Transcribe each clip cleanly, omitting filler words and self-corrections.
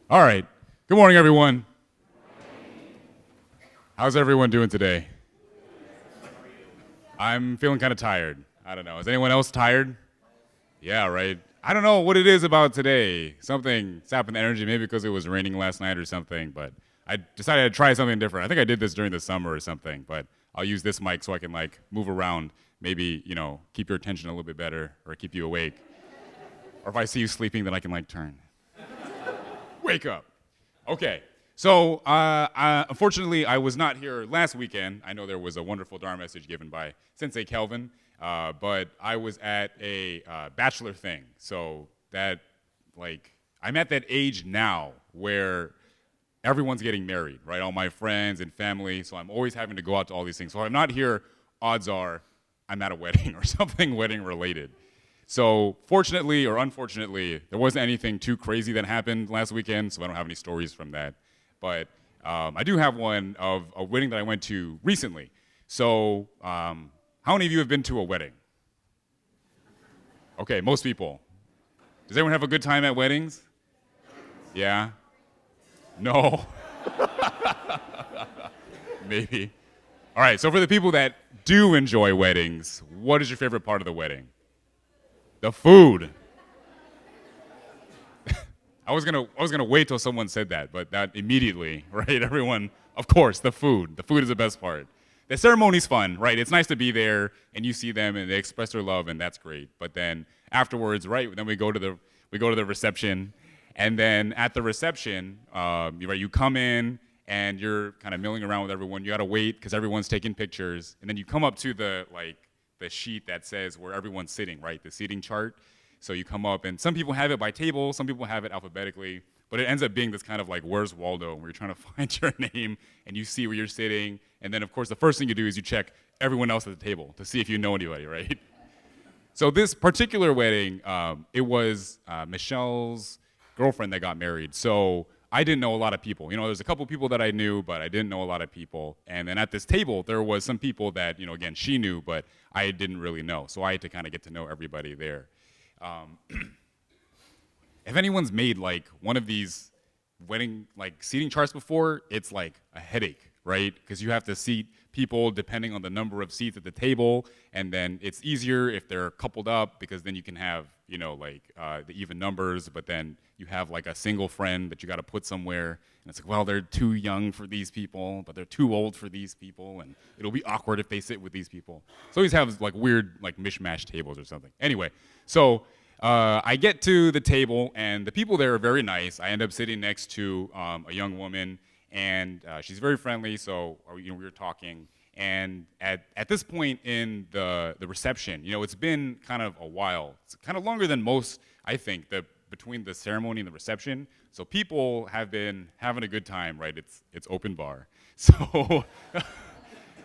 All right. Good morning, everyone. How's everyone doing today? I'm feeling kind of tired. I don't know. Is anyone else tired? Yeah, right. I don't know what it is about today. Something's happened to energy, maybe because it was raining last night or something, but I decided to try something different. I think I did this during the summer or something, but I'll use this mic so I can like move around, maybe, keep your attention a little bit better or keep you awake. Or if I see you sleeping, then I can like turn. Wake up. Okay. So, unfortunately, I was not here last weekend. I know there was a wonderful Dharma message given by Sensei Kelvin, but I was at a bachelor thing. So that, I'm at that age now where everyone's getting married, right? All my friends and family. So I'm always having to go out to all these things. So if I'm not here, odds are I'm at a wedding or something wedding related. So fortunately or unfortunately, there wasn't anything too crazy that happened last weekend, so I don't have any stories from that. But I do have one of a wedding that I went to recently. So how many of you have been to a wedding? Okay, most people. Does everyone have a good time at weddings? Yeah? No? Maybe. All right, so for the people that do enjoy weddings, what is your favorite part of the wedding? The food. I was gonna wait till someone said that, but that immediately, right? Everyone, of course, the food. The food is the best part. The ceremony's fun, right? It's nice to be there and you see them and they express their love and that's great. But then afterwards, right? Then we go to the reception, and then at the reception, you come in and you're kind of milling around with everyone. You gotta wait because everyone's taking pictures, and then you come up to the sheet that says where everyone's sitting, right? The seating chart. So you come up, and some people have it by table, some people have it alphabetically, but it ends up being this kind of like Where's Waldo, where you're trying to find your name, and you see where you're sitting, and then of course the first thing you do is you check everyone else at the table to see if you know anybody, right? So this particular wedding, it was Michelle's girlfriend that got married. So I didn't know a lot of people. There's a couple people that I knew, but I didn't know a lot of people. And then at this table, there was some people that, again, she knew, but I didn't really know. So I had to kind of get to know everybody there. If anyone's made like one of these wedding like seating charts before, it's like a headache, right? Because you have to seat people depending on the number of seats at the table, and then it's easier if they're coupled up because then you can have the even numbers, but then you have like a single friend that you got to put somewhere, and it's like, well, they're too young for these people, but they're too old for these people, and it'll be awkward if they sit with these people. So always have like weird like mishmash tables or something. Anyway, so I get to the table, and the people there are very nice. I end up sitting next to a young woman, and she's very friendly. So we were talking, and at this point in the reception, it's been kind of a while. It's kind of longer than most, I think, between the ceremony and the reception. So people have been having a good time, right? It's open bar, so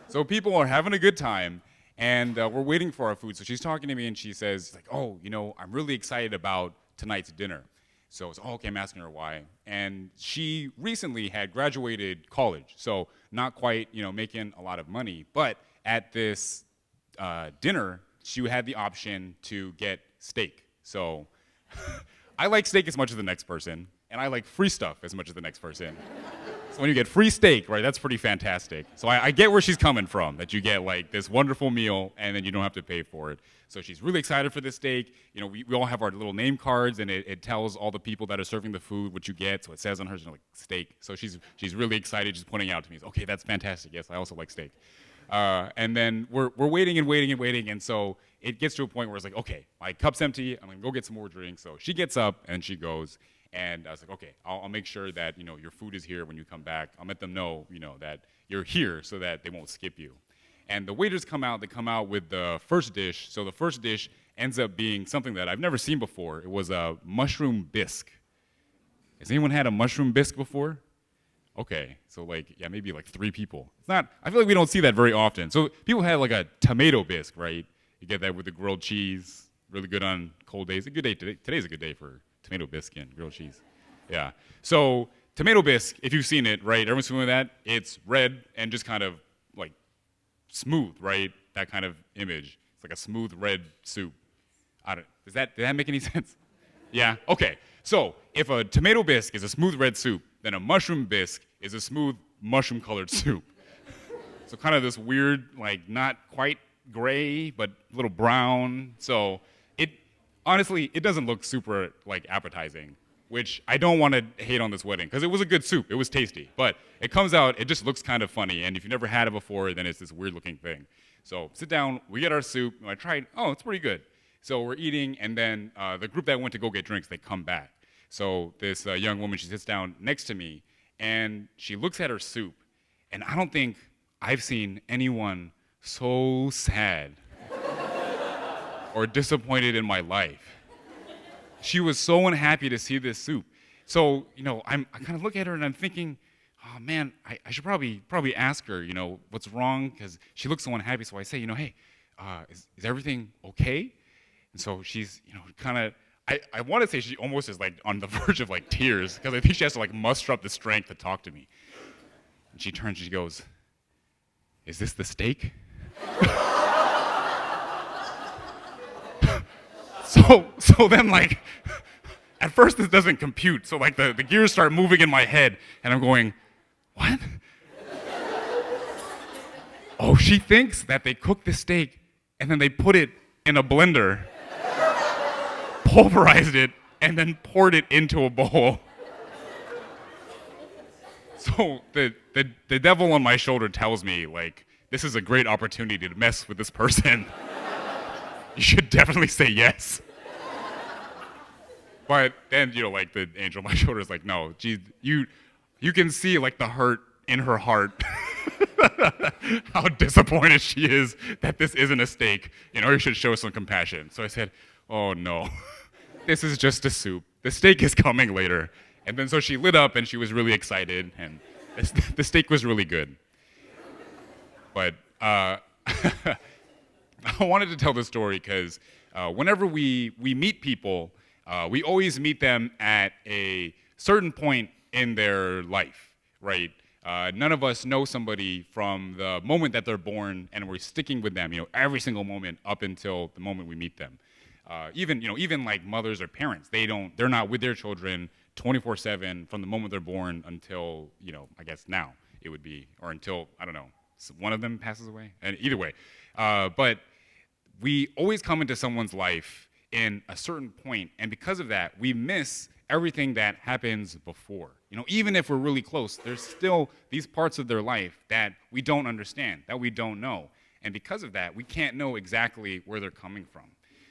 so people are having a good time. And we're waiting for our food. So she's talking to me, and she says, like, oh, I'm really excited about tonight's dinner. So it's, oh, okay, I'm asking her why. And she recently had graduated college, so not quite, making a lot of money. But at this dinner, she had the option to get steak. So I like steak as much as the next person, and I like free stuff as much as the next person. So when you get free steak, right, that's pretty fantastic. So I get where she's coming from, that you get like this wonderful meal and then you don't have to pay for it. So she's really excited for this steak. We all have our little name cards, and it tells all the people that are serving the food what you get. So it says on hers, like, steak. So she's really excited, just pointing out to me, okay, that's fantastic. Yes, I also like steak. And then we're waiting and waiting and waiting, and so it gets to a point where it's like, okay, my cup's empty. I'm gonna go get some more drinks. So she gets up and she goes. And I was like, okay, I'll make sure that your food is here when you come back. I'll let them know that you're here so that they won't skip you. And the waiters come out. They come out with the first dish. So the first dish ends up being something that I've never seen before. It was a mushroom bisque. Has anyone had a mushroom bisque before? Okay, so maybe like 3 people. It's not. I feel like we don't see that very often. So people had like a tomato bisque, right? You get that with the grilled cheese. Really good on cold days. A good day today. Today's a good day for tomato bisque and grilled cheese. Yeah. So tomato bisque, if you've seen it, right? Everyone's familiar with that. It's red and just kind of like smooth, right? That kind of image. It's like a smooth red soup. Did that make any sense? Yeah. Okay. So if a tomato bisque is a smooth red soup, then a mushroom bisque is a smooth mushroom colored soup. So kind of this weird, like not quite gray, but a little brown. So it honestly, it doesn't look super like appetizing, which I don't want to hate on this wedding because it was a good soup. It was tasty, but it comes out, it just looks kind of funny. And if you've never had it before, then it's this weird looking thing. So sit down, we get our soup. And I tried, oh, it's pretty good. So we're eating, and then the group that went to go get drinks, they come back. So this young woman, she sits down next to me, and she looks at her soup, and I don't think I've seen anyone so sad or disappointed in my life. She was so unhappy to see this soup. So, I kind of look at her and I'm thinking, oh man, I should probably ask her, what's wrong? Because she looks so unhappy. So I say, hey, is everything okay? And so she's, kind of, I want to say she almost is like on the verge of like tears because I think she has to like muster up the strength to talk to me. And she turns and she goes, is this the steak? So then like, at first this doesn't compute. So like the gears start moving in my head and I'm going, what? Oh, she thinks that they cooked the steak and then they put it in a blender, pulverized it, and then poured it into a bowl. So the devil on my shoulder tells me, like, this is a great opportunity to mess with this person. You should definitely say yes. But then, like the angel on my shoulder is like, no, geez, you can see like the hurt in her heart, how disappointed she is that this isn't a steak. You should show some compassion. So I said, oh no, this is just a soup. The steak is coming later. And then so she lit up and she was really excited and the steak was really good. But I wanted to tell this story because whenever we meet people, we always meet them at a certain point in their life, right? None of us know somebody from the moment that they're born, and we're sticking with them, every single moment up until the moment we meet them. Even like mothers or parents, they're not with their children 24/7 from the moment they're born until, I guess now it would be, or until, I don't know, one of them passes away. And either way, but we always come into someone's life in a certain point, and because of that, we miss everything that happens before. Even if we're really close, there's still these parts of their life that we don't understand, that we don't know. And because of that, we can't know exactly where they're coming from.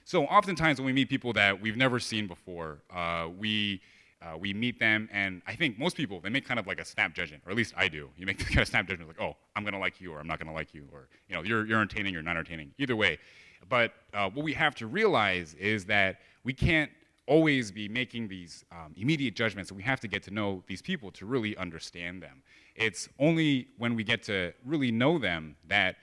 So oftentimes when we meet people that we've never seen before, we meet them, and I think most people, they make kind of like a snap judgment, or at least I do. You make this kind of snap judgment like, oh, I'm gonna like you, or I'm not gonna like you, or you're entertaining, you're not entertaining, either way. But what we have to realize is that we can't always be making these immediate judgments, and we have to get to know these people to really understand them. It's only when we get to really know them that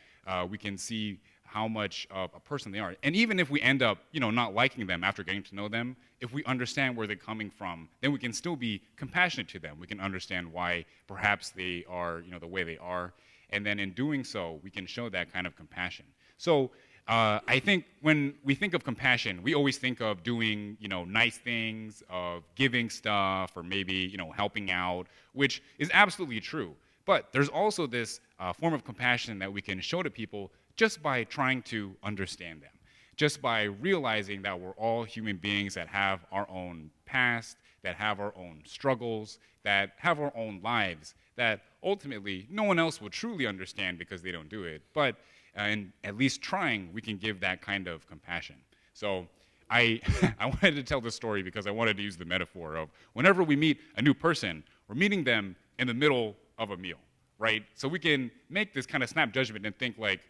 we can see how much of a person they are. And even if we end up, not liking them after getting to know them, if we understand where they're coming from, then we can still be compassionate to them. We can understand why perhaps they are, the way they are. And then in doing so, we can show that kind of compassion. So I think when we think of compassion, we always think of doing, nice things, of giving stuff, or maybe, helping out, which is absolutely true. But there's also this form of compassion that we can show to people just by trying to understand them, just by realizing that we're all human beings that have our own past, that have our own struggles, that have our own lives, that ultimately no one else will truly understand because they don't do it. But in at least trying, we can give that kind of compassion. So I wanted to tell this story because I wanted to use the metaphor of whenever we meet a new person, we're meeting them in the middle of a meal, right? So we can make this kind of snap judgment and think like,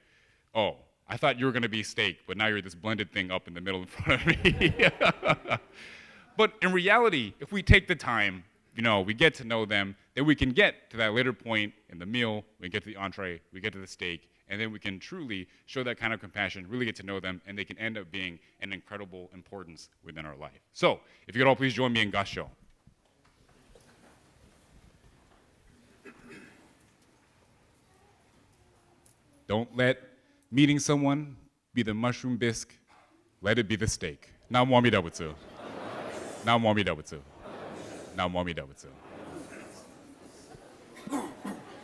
oh, I thought you were gonna be steak, but now you're this blended thing up in the middle in front of me. But in reality, if we take the time, we get to know them, then we can get to that later point in the meal, we get to the entree, we get to the steak, and then we can truly show that kind of compassion, really get to know them, and they can end up being an incredible importance within our life. So, if you could all please join me in Gasho. Don't let meeting someone be the mushroom bisque, let it be the steak. Now, Mwami Dawatsu. Now, Mwami Dawatsu. Namu Amida Butsu.